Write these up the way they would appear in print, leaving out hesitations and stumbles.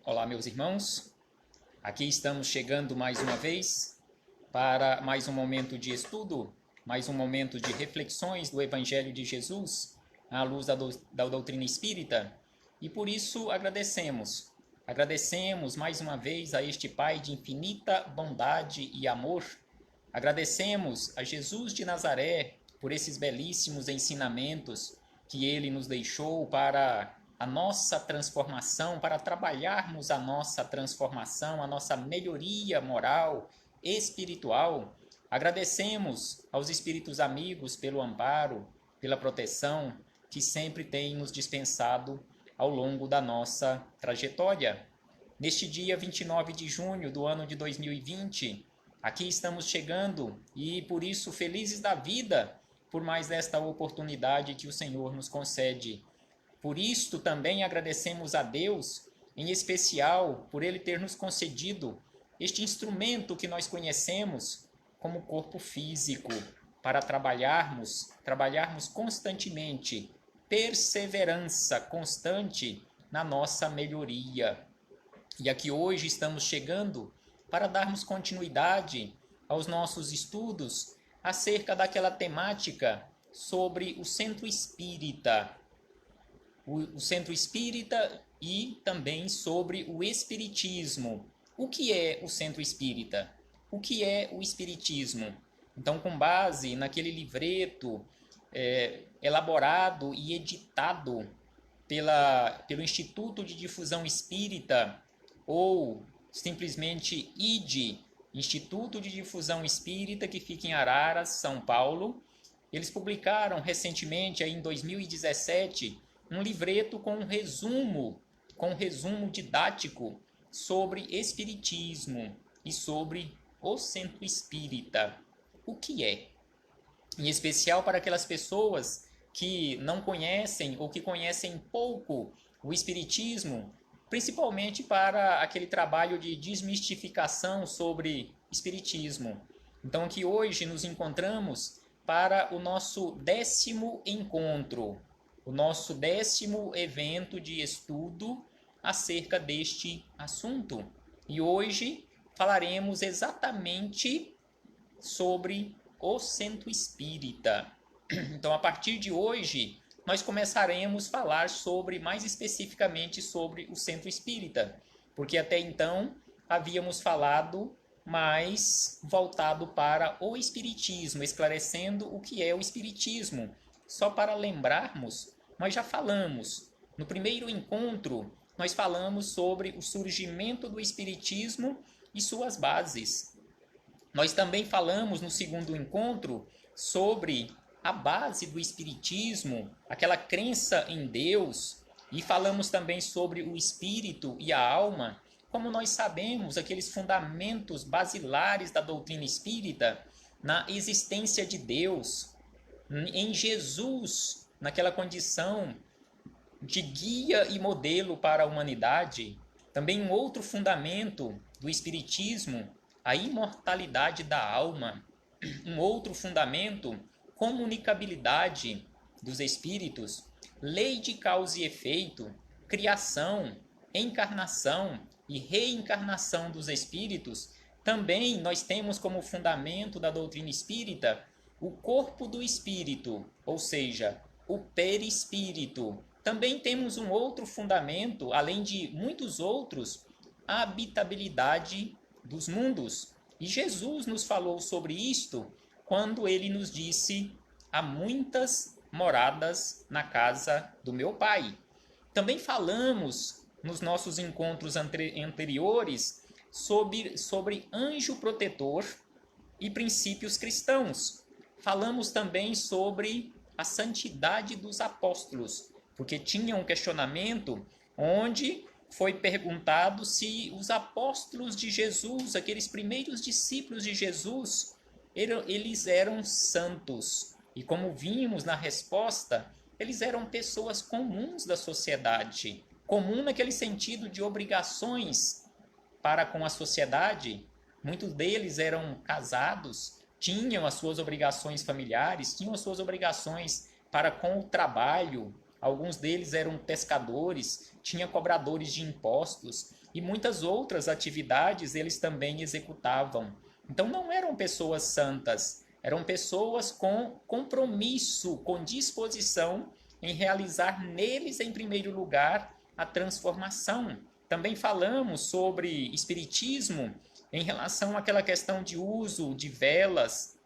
Olá, meus irmãos. Aqui estamos chegando mais uma vez para mais um momento de estudo, mais um momento de reflexões do Evangelho de Jesus à luz da doutrina espírita. E por isso agradecemos. Agradecemos mais uma vez a este Pai de infinita bondade e amor. Agradecemos a Jesus de Nazaré por esses belíssimos ensinamentos que ele nos deixou para a nossa transformação, para trabalharmos a nossa transformação, a nossa melhoria moral, espiritual. Agradecemos aos espíritos amigos pelo amparo, pela proteção que sempre têm nos dispensado ao longo da nossa trajetória. Neste dia 29 de junho do ano de 2020, aqui estamos chegando e por isso felizes da vida por mais esta oportunidade que o Senhor nos concede. Por isto também agradecemos a Deus, em especial por Ele ter nos concedido este instrumento que nós conhecemos como corpo físico, para trabalharmos constantemente, perseverança constante na nossa melhoria. E aqui hoje estamos chegando para darmos continuidade aos nossos estudos acerca daquela temática sobre o centro espírita. O centro espírita e também sobre o espiritismo. O que é o centro espírita? O que é o espiritismo? Então, com base naquele livreto elaborado e editado pelo Instituto de Difusão Espírita, ou simplesmente IDE, Instituto de Difusão Espírita, que fica em Araras, São Paulo. Eles publicaram recentemente, aí em 2017, um livreto com um resumo didático sobre espiritismo e sobre o centro espírita. O que é? Em especial para aquelas pessoas que não conhecem ou que conhecem pouco o espiritismo, principalmente para aquele trabalho de desmistificação sobre espiritismo. Então aqui hoje nos encontramos para o nosso 10º encontro, o nosso 10º evento de estudo acerca deste assunto. E hoje falaremos exatamente sobre o centro espírita. Então, a partir de hoje, nós começaremos a falar mais especificamente sobre o centro espírita, porque até então havíamos falado mais voltado para o espiritismo, esclarecendo o que é o espiritismo. Só para lembrarmos, nós já falamos. No primeiro encontro, nós falamos sobre o surgimento do espiritismo e suas bases. Nós também falamos no segundo encontro sobre a base do espiritismo, aquela crença em Deus, e falamos também sobre o espírito e a alma. Como nós sabemos, aqueles fundamentos basilares da doutrina espírita, na existência de Deus, em Jesus, naquela condição de guia e modelo para a humanidade. Também um outro fundamento do espiritismo, a imortalidade da alma. Um outro fundamento, comunicabilidade dos espíritos, lei de causa e efeito, criação, encarnação e reencarnação dos espíritos. Também nós temos como fundamento da doutrina espírita o corpo do espírito, ou seja, o perispírito. Também temos um outro fundamento, além de muitos outros, a habitabilidade dos mundos. E Jesus nos falou sobre isto quando ele nos disse: há muitas moradas na casa do meu Pai. Também falamos nos nossos encontros anteriores sobre anjo protetor e princípios cristãos. Falamos também sobre a santidade dos apóstolos, porque tinha um questionamento onde foi perguntado se os apóstolos de Jesus, aqueles primeiros discípulos de Jesus, eles eram santos. E como vimos na resposta, eles eram pessoas comuns da sociedade. Comum naquele sentido de obrigações para com a sociedade. Muitos deles eram casados, tinham as suas obrigações familiares, tinham as suas obrigações para com o trabalho. Alguns deles eram pescadores, tinha cobradores de impostos e muitas outras atividades eles também executavam. Então não eram pessoas santas, eram pessoas com compromisso, com disposição em realizar neles, em primeiro lugar, a transformação. Também falamos sobre espiritismo em relação àquela questão de uso de velas,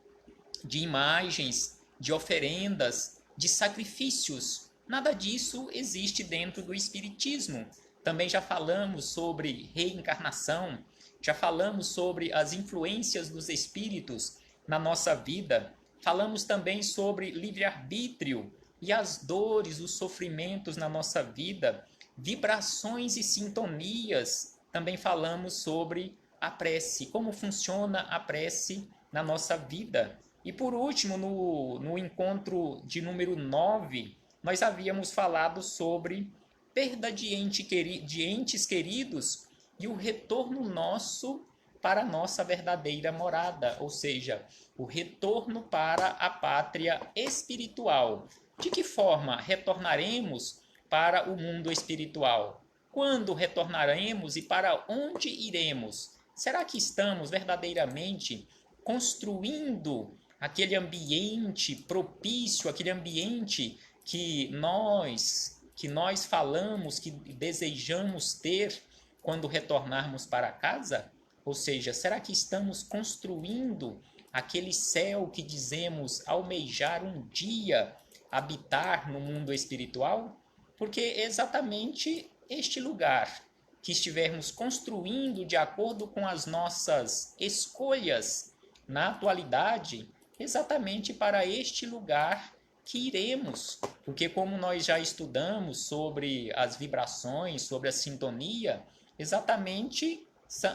de imagens, de oferendas, de sacrifícios. Nada disso existe dentro do espiritismo. Também já falamos sobre reencarnação, já falamos sobre as influências dos espíritos na nossa vida, falamos também sobre livre-arbítrio e as dores, os sofrimentos na nossa vida, vibrações e sintonias. Também falamos sobre a prece, como funciona a prece na nossa vida. E por último, no encontro de número 9, nós havíamos falado sobre perda de entes queridos e o retorno nosso para a nossa verdadeira morada, ou seja, o retorno para a pátria espiritual. De que forma retornaremos para o mundo espiritual? Quando retornaremos e para onde iremos? Será que estamos verdadeiramente construindo aquele ambiente propício, aquele ambiente que nós falamos, que desejamos ter quando retornarmos para casa? Ou seja, será que estamos construindo aquele céu que dizemos almejar um dia habitar no mundo espiritual? Porque é exatamente este lugar que estivermos construindo de acordo com as nossas escolhas na atualidade, exatamente para este lugar que iremos. Porque como nós já estudamos sobre as vibrações, sobre a sintonia, exatamente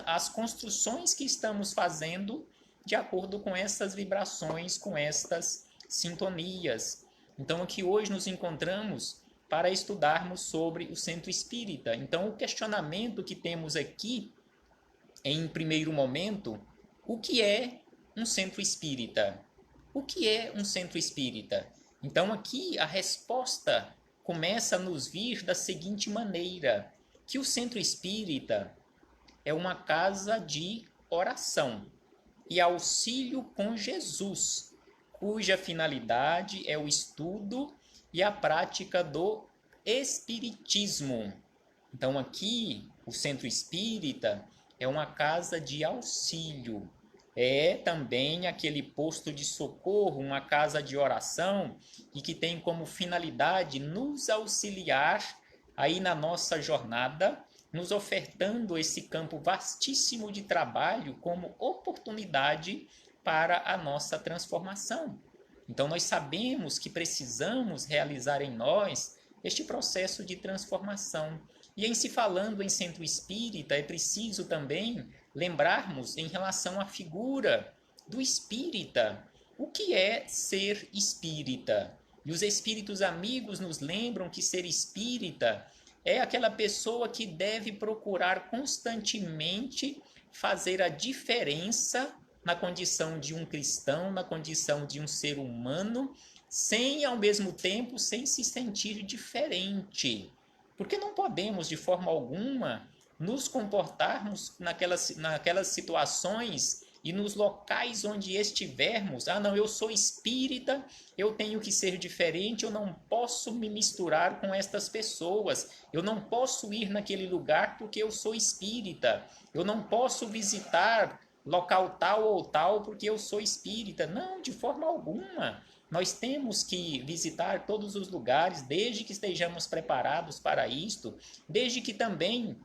as construções que estamos fazendo de acordo com essas vibrações, com estas sintonias. Então aqui hoje nos encontramos para estudarmos sobre o centro espírita. Então o questionamento que temos aqui, em primeiro momento, o que é um centro espírita? O que é um centro espírita? Então aqui a resposta começa a nos vir da seguinte maneira, que o centro espírita é uma casa de oração e auxílio com Jesus, cuja finalidade é o estudo e a prática do espiritismo. Então aqui o centro espírita é uma casa de auxílio, é também aquele posto de socorro, uma casa de oração e que tem como finalidade nos auxiliar aí na nossa jornada, nos ofertando esse campo vastíssimo de trabalho como oportunidade para a nossa transformação. Então nós sabemos que precisamos realizar em nós este processo de transformação. E em se falando em centro espírita, é preciso também lembrarmos em relação à figura do espírita. O que é ser espírita? E os espíritos amigos nos lembram que ser espírita é aquela pessoa que deve procurar constantemente fazer a diferença na condição de um cristão, na condição de um ser humano, sem ao mesmo tempo sem se sentir diferente. Porque não podemos de forma alguma nos comportarmos naquelas situações e nos locais onde estivermos. Ah, não, eu sou espírita, eu tenho que ser diferente, eu não posso me misturar com estas pessoas, eu não posso ir naquele lugar porque eu sou espírita, eu não posso visitar local tal ou tal porque eu sou espírita. Não, de forma alguma. Nós temos que visitar todos os lugares, desde que estejamos preparados para isto, desde que também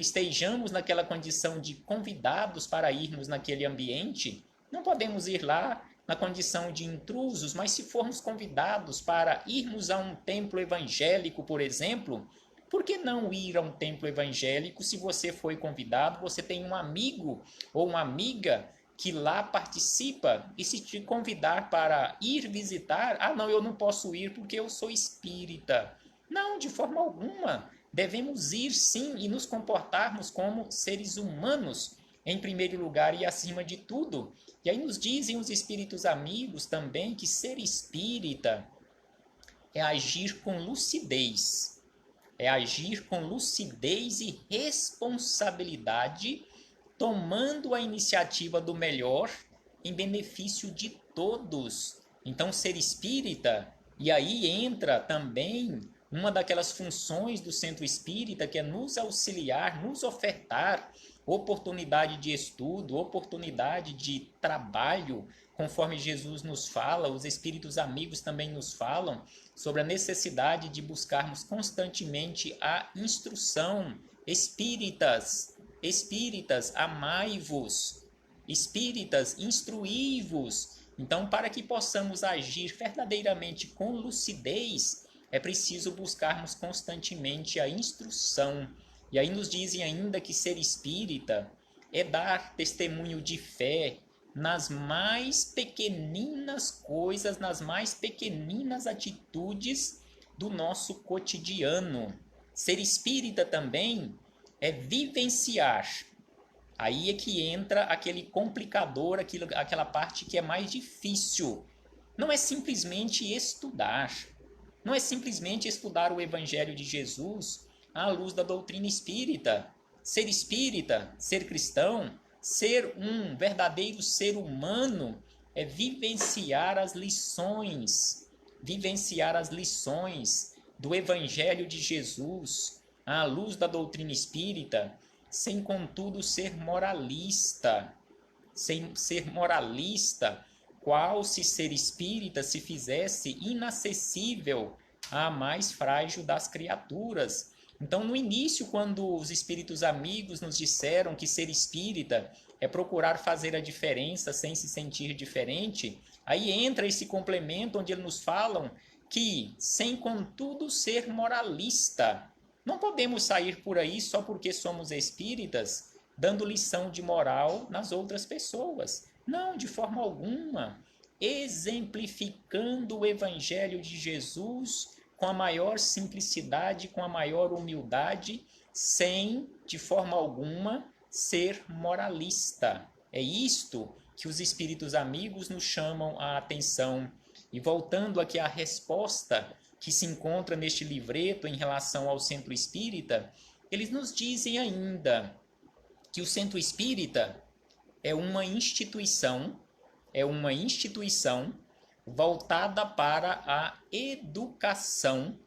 estejamos naquela condição de convidados para irmos naquele ambiente. Não podemos ir lá na condição de intrusos, mas se formos convidados para irmos a um templo evangélico, por exemplo, por que não ir a um templo evangélico se você foi convidado, você tem um amigo ou uma amiga que lá participa, e se te convidar para ir visitar, ah não, eu não posso ir porque eu sou espírita. Não, de forma alguma. Devemos ir sim e nos comportarmos como seres humanos, em primeiro lugar e acima de tudo. E aí nos dizem os espíritos amigos também que ser espírita é agir com lucidez, é agir com lucidez e responsabilidade, tomando a iniciativa do melhor em benefício de todos. Então, ser espírita, e aí entra também uma daquelas funções do centro espírita, que é nos auxiliar, nos ofertar oportunidade de estudo, oportunidade de trabalho, conforme Jesus nos fala, os espíritos amigos também nos falam sobre a necessidade de buscarmos constantemente a instrução. Espíritas, espíritas, amai-vos. Espíritas, instruí-vos. Então, para que possamos agir verdadeiramente com lucidez, é preciso buscarmos constantemente a instrução. E aí nos dizem ainda que ser espírita é dar testemunho de fé nas mais pequeninas coisas, nas mais pequeninas atitudes do nosso cotidiano. Ser espírita também é vivenciar. Aí é que entra aquele complicador, aquela parte que é mais difícil. Não é simplesmente estudar. Não é simplesmente estudar o Evangelho de Jesus à luz da doutrina espírita. Ser espírita, ser cristão, ser um verdadeiro ser humano é vivenciar as lições do Evangelho de Jesus à luz da doutrina espírita, sem contudo ser moralista. Sem ser moralista, qual se ser espírita se fizesse inacessível à mais frágil das criaturas. Então, no início, quando os espíritos amigos nos disseram que ser espírita é procurar fazer a diferença sem se sentir diferente, aí entra esse complemento onde eles nos falam que, sem contudo ser moralista, não podemos sair por aí só porque somos espíritas, dando lição de moral nas outras pessoas. Não, de forma alguma. Exemplificando o Evangelho de Jesus com a maior simplicidade, com a maior humildade, sem, de forma alguma, ser moralista. É isto que os espíritos amigos nos chamam a atenção. E voltando aqui à resposta que se encontra neste livreto em relação ao centro espírita, eles nos dizem ainda que o centro espírita é uma instituição voltada para a educação,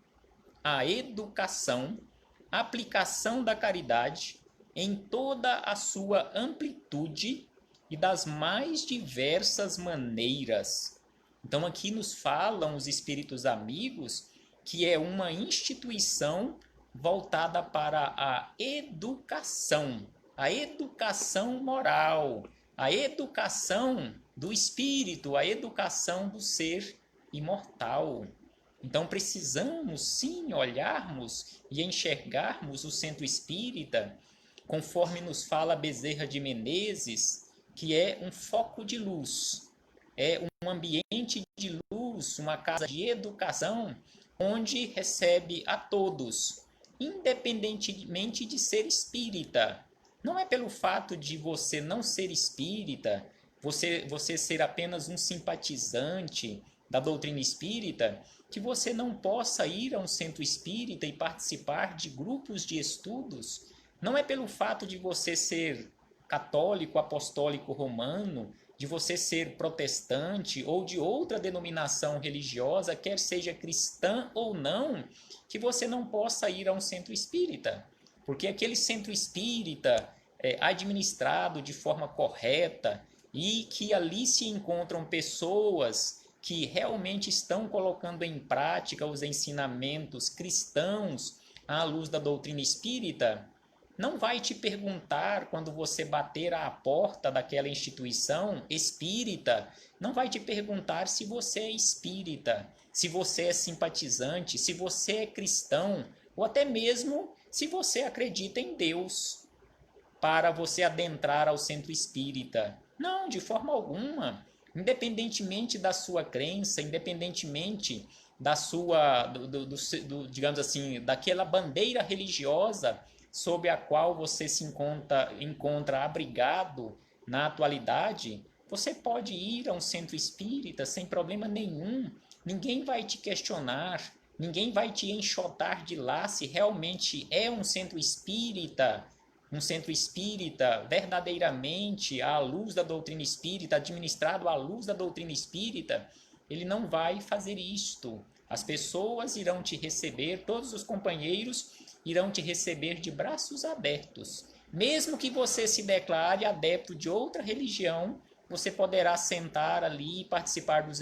aplicação da caridade em toda a sua amplitude e das mais diversas maneiras. Então aqui nos falam os espíritos amigos que é uma instituição voltada para a educação moral, a educação do espírito, a educação do ser imortal. Então precisamos sim olharmos e enxergarmos o centro espírita, conforme nos fala Bezerra de Menezes, que é um foco de luz, é um ambiente de luz, uma casa de educação, onde recebe a todos, independentemente de ser espírita. Não é pelo fato de você não ser espírita, você ser apenas um simpatizante da doutrina espírita, que você não possa ir a um centro espírita e participar de grupos de estudos. Não é pelo fato de você ser católico, apostólico romano, de você ser protestante ou de outra denominação religiosa, quer seja cristã ou não, que você não possa ir a um centro espírita. Porque aquele centro espírita é administrado de forma correta e que ali se encontram pessoas que realmente estão colocando em prática os ensinamentos cristãos à luz da doutrina espírita, não vai te perguntar quando você bater à porta daquela instituição espírita, não vai te perguntar se você é espírita, se você é simpatizante, se você é cristão, ou até mesmo se você acredita em Deus, para você adentrar ao centro espírita. Não, de forma alguma. Independentemente da sua crença, independentemente da sua, digamos assim, daquela bandeira religiosa sob a qual você se encontra abrigado na atualidade, você pode ir a um centro espírita sem problema nenhum. Ninguém vai te questionar, Ninguém vai te enxotar de lá se realmente é um centro espírita verdadeiramente à luz da doutrina espírita, administrado à luz da doutrina espírita. Ele não vai fazer isto. As pessoas irão te receber, todos os companheiros irão te receber de braços abertos. Mesmo que você se declare adepto de outra religião, você poderá sentar ali e participar dos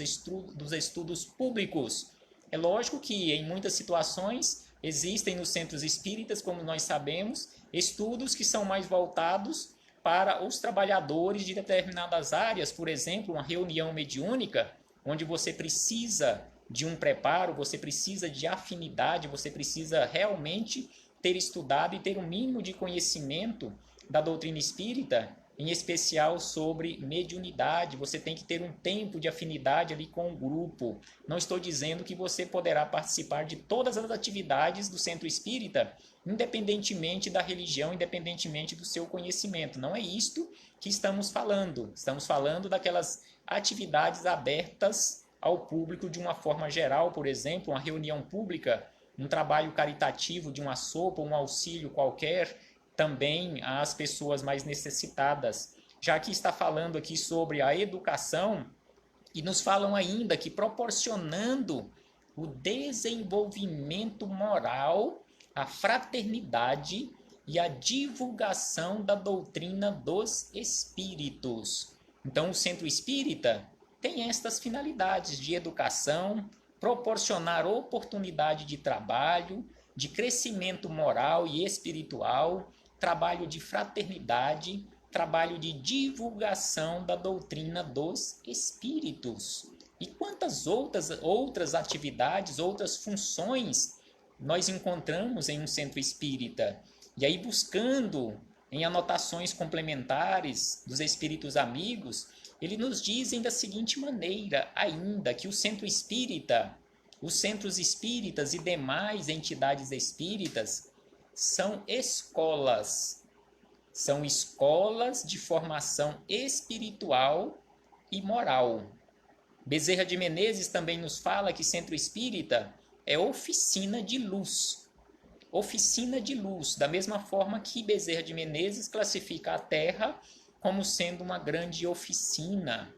estudos públicos. É lógico que em muitas situações existem nos centros espíritas, como nós sabemos, estudos que são mais voltados para os trabalhadores de determinadas áreas, por exemplo, uma reunião mediúnica, onde você precisa de um preparo, você precisa de afinidade, você precisa realmente ter estudado e ter um mínimo de conhecimento da doutrina espírita, em especial sobre mediunidade. Você tem que ter um tempo de afinidade ali com o grupo. Não estou dizendo que você poderá participar de todas as atividades do centro espírita, independentemente da religião, independentemente do seu conhecimento. Não é isto que estamos falando. Estamos falando daquelas atividades abertas ao público de uma forma geral, por exemplo, uma reunião pública, um trabalho caritativo de uma sopa, um auxílio qualquer, também às pessoas mais necessitadas. Já que está falando aqui sobre a educação, e nos falam ainda que proporcionando o desenvolvimento moral, a fraternidade e a divulgação da doutrina dos espíritos. Então, o centro espírita tem estas finalidades de educação, proporcionar oportunidade de trabalho, de crescimento moral e espiritual, trabalho de fraternidade, trabalho de divulgação da doutrina dos espíritos. E quantas outras atividades, outras funções nós encontramos em um centro espírita? E aí, buscando em anotações complementares dos espíritos amigos, eles nos dizem da seguinte maneira ainda, que o centro espírita, os centros espíritas e demais entidades espíritas são escolas de formação espiritual e moral. Bezerra de Menezes também nos fala que centro espírita é oficina de luz. Oficina de luz, da mesma forma que Bezerra de Menezes classifica a Terra como sendo uma grande oficina.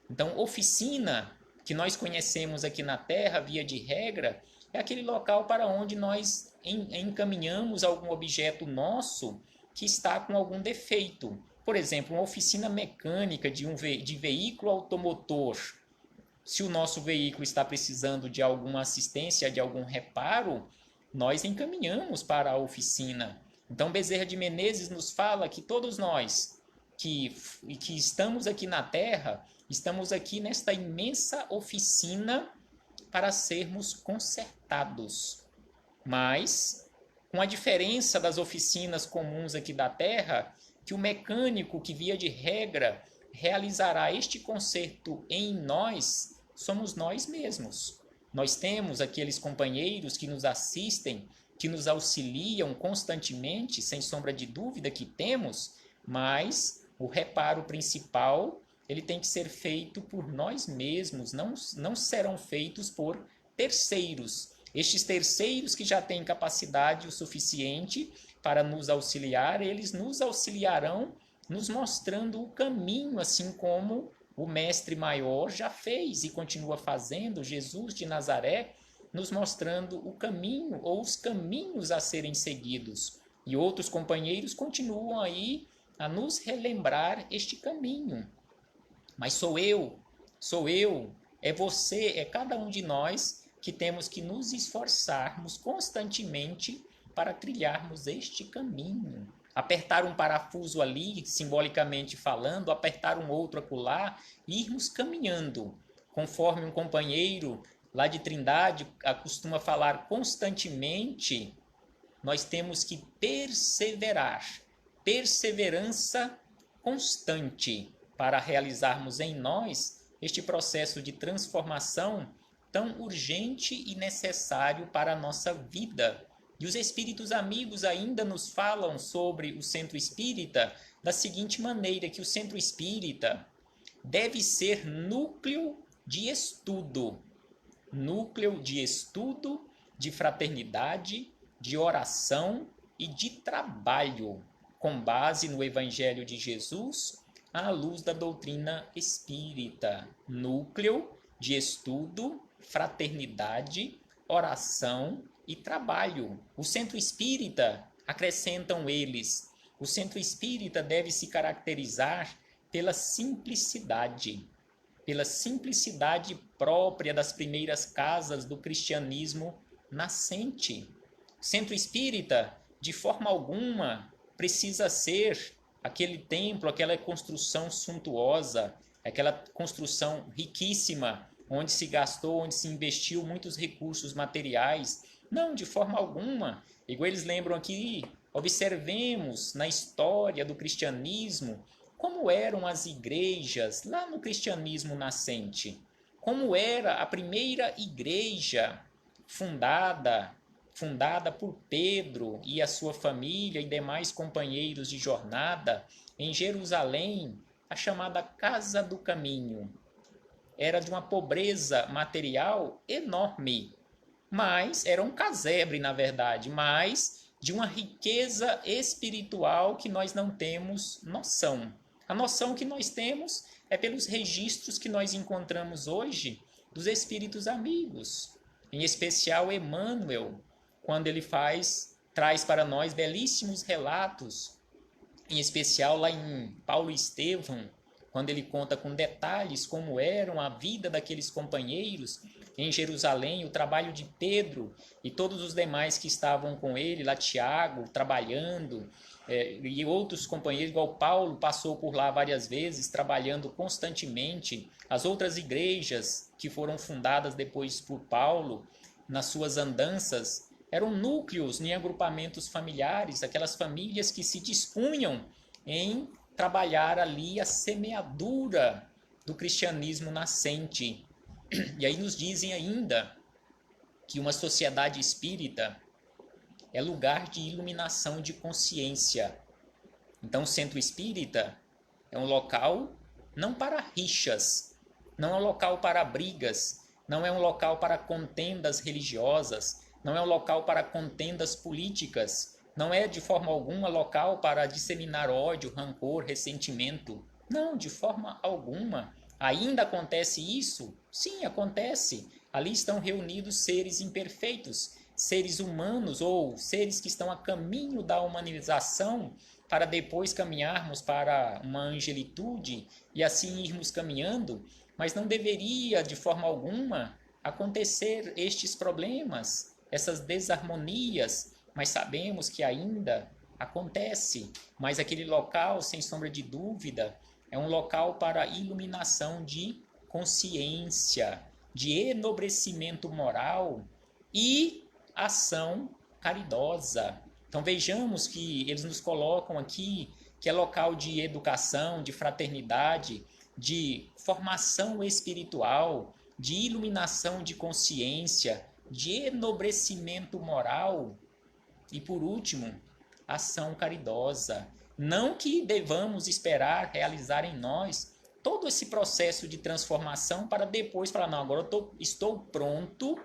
Então, oficina, que nós conhecemos aqui na Terra, via de regra, é aquele local para onde nós encaminhamos algum objeto nosso que está com algum defeito. Por exemplo, uma oficina mecânica de veículo automotor. Se o nosso veículo está precisando de alguma assistência, de algum reparo, nós encaminhamos para a oficina. Então, Bezerra de Menezes nos fala que todos nós que estamos aqui na Terra, estamos aqui nesta imensa oficina para sermos consertados. Mas, com a diferença das oficinas comuns aqui da Terra, que o mecânico que, via de regra, realizará este conserto em nós, somos nós mesmos. Nós temos aqueles companheiros que nos assistem, que nos auxiliam constantemente, sem sombra de dúvida que temos, mas o reparo principal ele tem que ser feito por nós mesmos, não serão feitos por terceiros. Estes terceiros que já têm capacidade o suficiente para nos auxiliar, eles nos auxiliarão nos mostrando o caminho, assim como o Mestre Maior já fez e continua fazendo, Jesus de Nazaré, nos mostrando o caminho ou os caminhos a serem seguidos. E outros companheiros continuam aí a nos relembrar este caminho. Mas sou eu, é você, é cada um de nós que temos que nos esforçarmos constantemente para trilharmos este caminho. Apertar um parafuso ali, simbolicamente falando, apertar um outro acolá e irmos caminhando, conforme um companheiro lá de Trindade costuma falar constantemente, nós temos que perseverar, perseverança constante, para realizarmos em nós este processo de transformação tão urgente e necessário para a nossa vida. E os espíritos amigos ainda nos falam sobre o centro espírita da seguinte maneira, que o centro espírita deve ser núcleo de estudo de fraternidade, de oração e de trabalho, com base no Evangelho de Jesus, à luz da doutrina espírita. Núcleo de estudo, fraternidade, oração e trabalho. O centro espírita, acrescentam eles, o centro espírita deve se caracterizar pela simplicidade própria das primeiras casas do cristianismo nascente. O centro espírita, de forma alguma, precisa ser aquele templo, aquela construção suntuosa, aquela construção riquíssima, onde se gastou, onde se investiu muitos recursos materiais. Não, de forma alguma. Igual eles lembram aqui, observemos na história do cristianismo como eram as igrejas lá no cristianismo nascente. Como era a primeira igreja fundada por Pedro e a sua família e demais companheiros de jornada em Jerusalém, a chamada Casa do Caminho. Era de uma pobreza material enorme, mas era um casebre, na verdade, mas de uma riqueza espiritual que nós não temos noção. A noção que nós temos é pelos registros que nós encontramos hoje dos espíritos amigos, em especial Emmanuel, quando ele traz para nós belíssimos relatos, em especial lá em Paulo Estevão, quando ele conta com detalhes como eram a vida daqueles companheiros em Jerusalém, o trabalho de Pedro e todos os demais que estavam com ele, lá Tiago, trabalhando, e outros companheiros, igual Paulo, passou por lá várias vezes, trabalhando constantemente. As outras igrejas que foram fundadas depois por Paulo, nas suas andanças, eram núcleos em agrupamentos familiares, aquelas famílias que se dispunham em trabalhar ali a semeadura do cristianismo nascente. E aí nos dizem ainda que uma sociedade espírita é lugar de iluminação de consciência. Então o centro espírita é um local não para rixas, não é um local para brigas, não é um local para contendas religiosas, não é um local para contendas políticas, não é de forma alguma local para disseminar ódio, rancor, ressentimento. Não, de forma alguma. Ainda acontece isso? Sim, acontece. Ali estão reunidos seres imperfeitos, seres humanos ou seres que estão a caminho da humanização para depois caminharmos para uma angelitude e assim irmos caminhando, mas não deveria de forma alguma acontecer estes problemas, essas desarmonias, mas sabemos que ainda acontece. Mas aquele local, sem sombra de dúvida, é um local para iluminação de consciência, de enobrecimento moral e ação caridosa. Então vejamos que eles nos colocam aqui que é local de educação, de fraternidade, de formação espiritual, de iluminação de consciência, de enobrecimento moral e, por último, ação caridosa. Não que devamos esperar realizar em nós todo esse processo de transformação para depois falar, não, agora estou pronto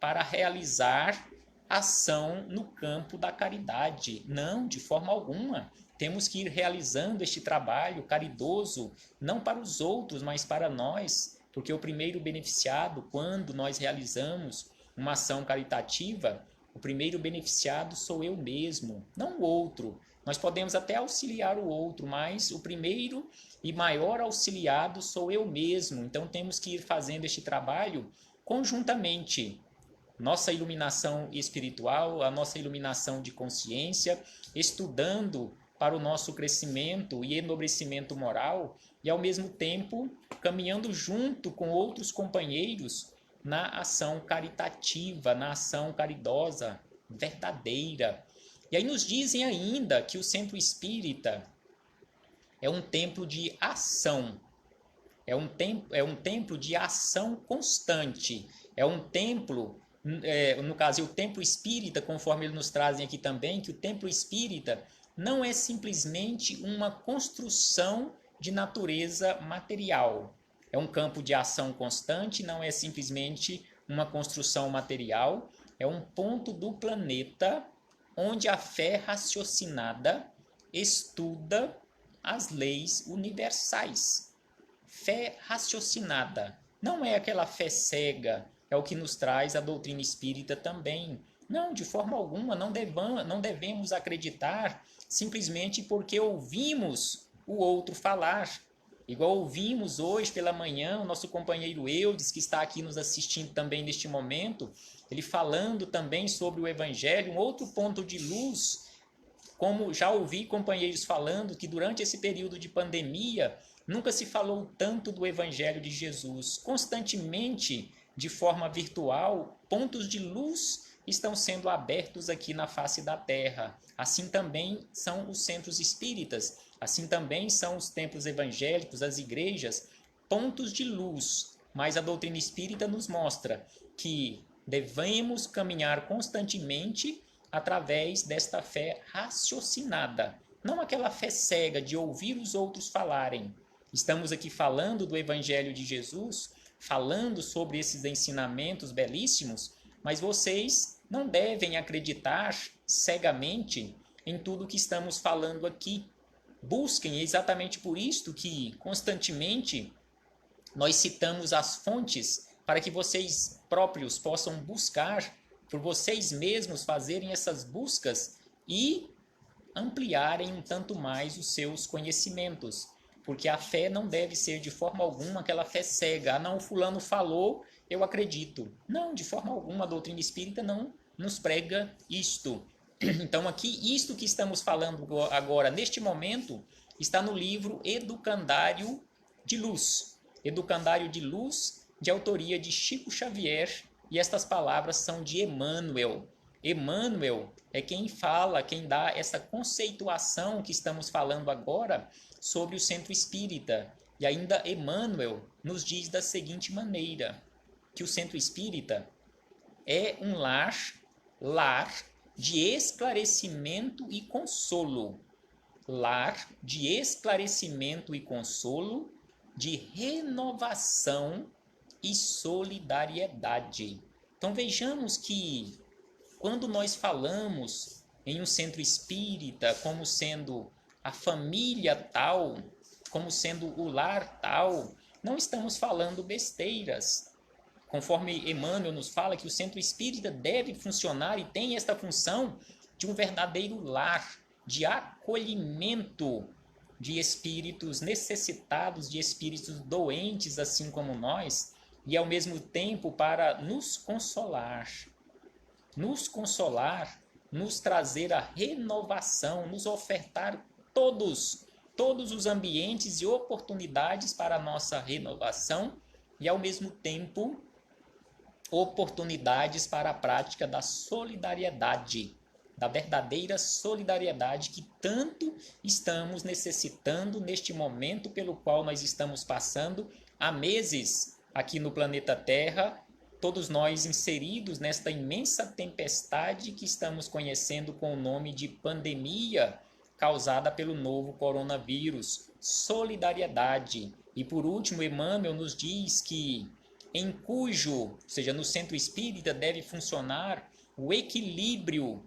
para realizar ação no campo da caridade. Não, de forma alguma. Temos que ir realizando este trabalho caridoso, não para os outros, mas para nós, porque o primeiro beneficiado, quando nós realizamos uma ação caritativa, o primeiro beneficiado sou eu mesmo, não o outro. Nós podemos até auxiliar o outro, mas o primeiro e maior auxiliado sou eu mesmo. Então temos que ir fazendo este trabalho conjuntamente. Nossa iluminação espiritual, a nossa iluminação de consciência, estudando para o nosso crescimento e enobrecimento moral e, ao mesmo tempo, caminhando junto com outros companheiros na ação caritativa, na ação caridosa, verdadeira. E aí nos dizem ainda que o centro espírita é um templo de ação, é um templo de ação constante, é um templo, no caso, o templo espírita, conforme eles nos trazem aqui também, que o templo espírita não é simplesmente uma construção de natureza material. É um campo de ação constante, não é simplesmente uma construção material, é um ponto do planeta onde a fé raciocinada estuda as leis universais. Fé raciocinada. Não é aquela fé cega, é o que nos traz a doutrina espírita também. Não, de forma alguma, não devemos acreditar simplesmente porque ouvimos o outro falar. Igual ouvimos hoje pela manhã o nosso companheiro Eudes, que está aqui nos assistindo também neste momento, ele falando também sobre o Evangelho, um outro ponto de luz, como já ouvi companheiros falando que durante esse período de pandemia nunca se falou tanto do Evangelho de Jesus. Constantemente, de forma virtual, pontos de luz estão sendo abertos aqui na face da Terra. Assim também são os centros espíritas, assim também são os templos evangélicos, as igrejas, pontos de luz. Mas a doutrina espírita nos mostra que devemos caminhar constantemente através desta fé raciocinada, não aquela fé cega de ouvir os outros falarem. Estamos aqui falando do Evangelho de Jesus, falando sobre esses ensinamentos belíssimos, mas vocês não devem acreditar cegamente em tudo que estamos falando aqui. Busquem, é exatamente por isto que constantemente nós citamos as fontes para que vocês próprios possam buscar, por vocês mesmos fazerem essas buscas e ampliarem um tanto mais os seus conhecimentos. Porque a fé não deve ser de forma alguma aquela fé cega. Ah, não, fulano falou, eu acredito. Não, de forma alguma a doutrina espírita não nos prega isto. Então aqui, isto que estamos falando agora, neste momento, está no livro Educandário de Luz. Educandário de Luz, de autoria de Chico Xavier, e estas palavras são de Emmanuel. Emmanuel é quem fala, quem dá essa conceituação que estamos falando agora sobre o centro espírita. E ainda Emmanuel nos diz da seguinte maneira, que o centro espírita é um lar de esclarecimento e consolo. Lar de esclarecimento e consolo, de renovação e solidariedade. Então vejamos que quando nós falamos em um centro espírita como sendo a família tal, como sendo o lar tal, não estamos falando besteiras. Conforme Emmanuel nos fala que o centro espírita deve funcionar e tem esta função de um verdadeiro lar, de acolhimento de espíritos necessitados, de espíritos doentes, assim como nós, e ao mesmo tempo para nos consolar, nos trazer a renovação, nos ofertar todos os ambientes e oportunidades para a nossa renovação e ao mesmo tempo oportunidades para a prática da solidariedade, da verdadeira solidariedade que tanto estamos necessitando neste momento pelo qual nós estamos passando há meses aqui no planeta Terra, todos nós inseridos nesta imensa tempestade que estamos conhecendo com o nome de pandemia causada pelo novo coronavírus. Solidariedade. E por último, Emmanuel nos diz que ou seja, no centro espírita deve funcionar o equilíbrio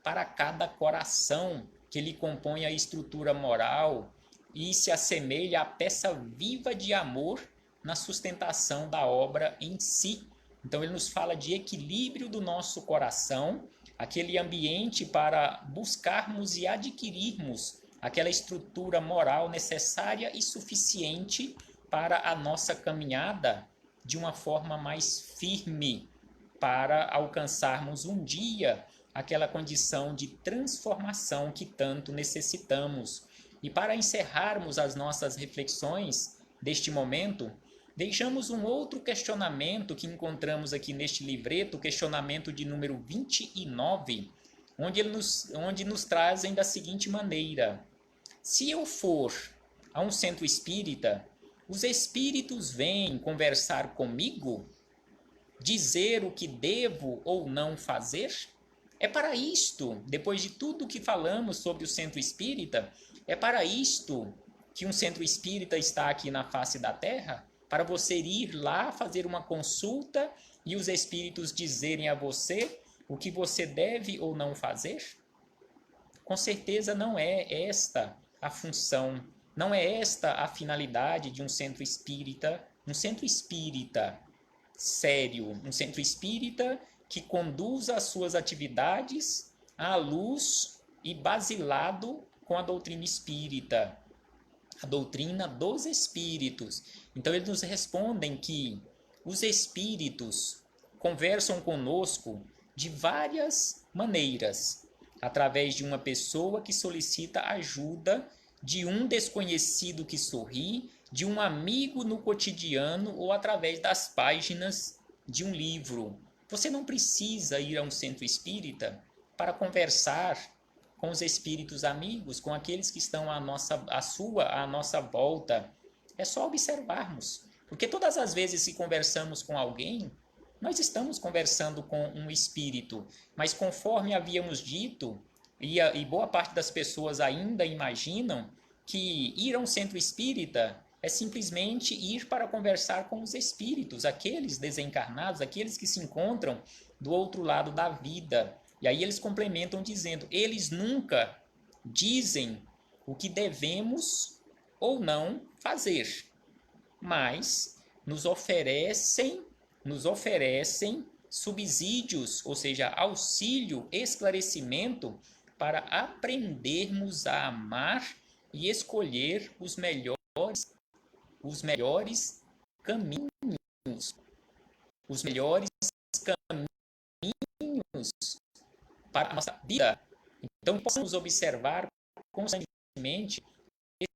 para cada coração, que ele compõe a estrutura moral e se assemelha à peça viva de amor na sustentação da obra em si. Então ele nos fala de equilíbrio do nosso coração, aquele ambiente para buscarmos e adquirirmos aquela estrutura moral necessária e suficiente para a nossa caminhada de uma forma mais firme, para alcançarmos um dia aquela condição de transformação que tanto necessitamos. E para encerrarmos as nossas reflexões deste momento, deixamos um outro questionamento que encontramos aqui neste livreto, o questionamento de número 29, onde nos trazem da seguinte maneira: se eu for a um centro espírita, os espíritos vêm conversar comigo? Dizer o que devo ou não fazer? É para isto, depois de tudo que falamos sobre o centro espírita, é para isto que um centro espírita está aqui na face da Terra? para você ir lá fazer uma consulta e os espíritos dizerem a você o que você deve ou não fazer? Com certeza não é esta a função, não é esta a finalidade de um centro espírita sério, um centro espírita que conduza as suas atividades à luz e basilado com a doutrina espírita, a doutrina dos espíritos. Então eles nos respondem que os espíritos conversam conosco de várias maneiras, através de uma pessoa que solicita ajuda, de um desconhecido que sorri, de um amigo no cotidiano ou através das páginas de um livro. Você não precisa ir a um centro espírita para conversar com os espíritos amigos, com aqueles que estão à nossa volta. É só observarmos, porque todas as vezes que conversamos com alguém, nós estamos conversando com um espírito, mas conforme havíamos dito, e boa parte das pessoas ainda imaginam que ir a um centro espírita é simplesmente ir para conversar com os espíritos, aqueles desencarnados, aqueles que se encontram do outro lado da vida. E aí eles complementam dizendo, eles nunca dizem o que devemos ou não fazer, mas nos oferecem subsídios, ou seja, auxílio, esclarecimento para aprendermos a amar e escolher os melhores caminhos, os melhores caminhos para a nossa vida. Então, possamos observar constantemente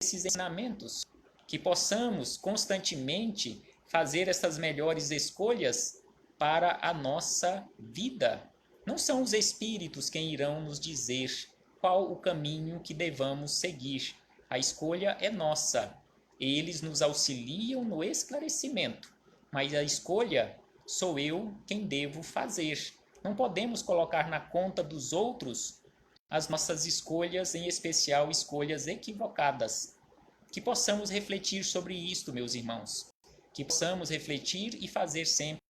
esses ensinamentos, que possamos constantemente fazer essas melhores escolhas para a nossa vida. Não são os espíritos quem irão nos dizer qual o caminho que devamos seguir. A escolha é nossa. Eles nos auxiliam no esclarecimento, mas a escolha sou eu quem devo fazer. Não podemos colocar na conta dos outros as nossas escolhas, em especial escolhas equivocadas. Que possamos refletir sobre isto, meus irmãos. Que possamos refletir e fazer sempre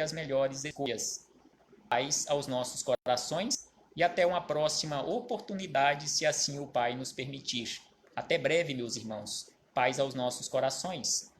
as melhores escolhas. Paz aos nossos corações e até uma próxima oportunidade, se assim o Pai nos permitir. Até breve, meus irmãos. Paz aos nossos corações.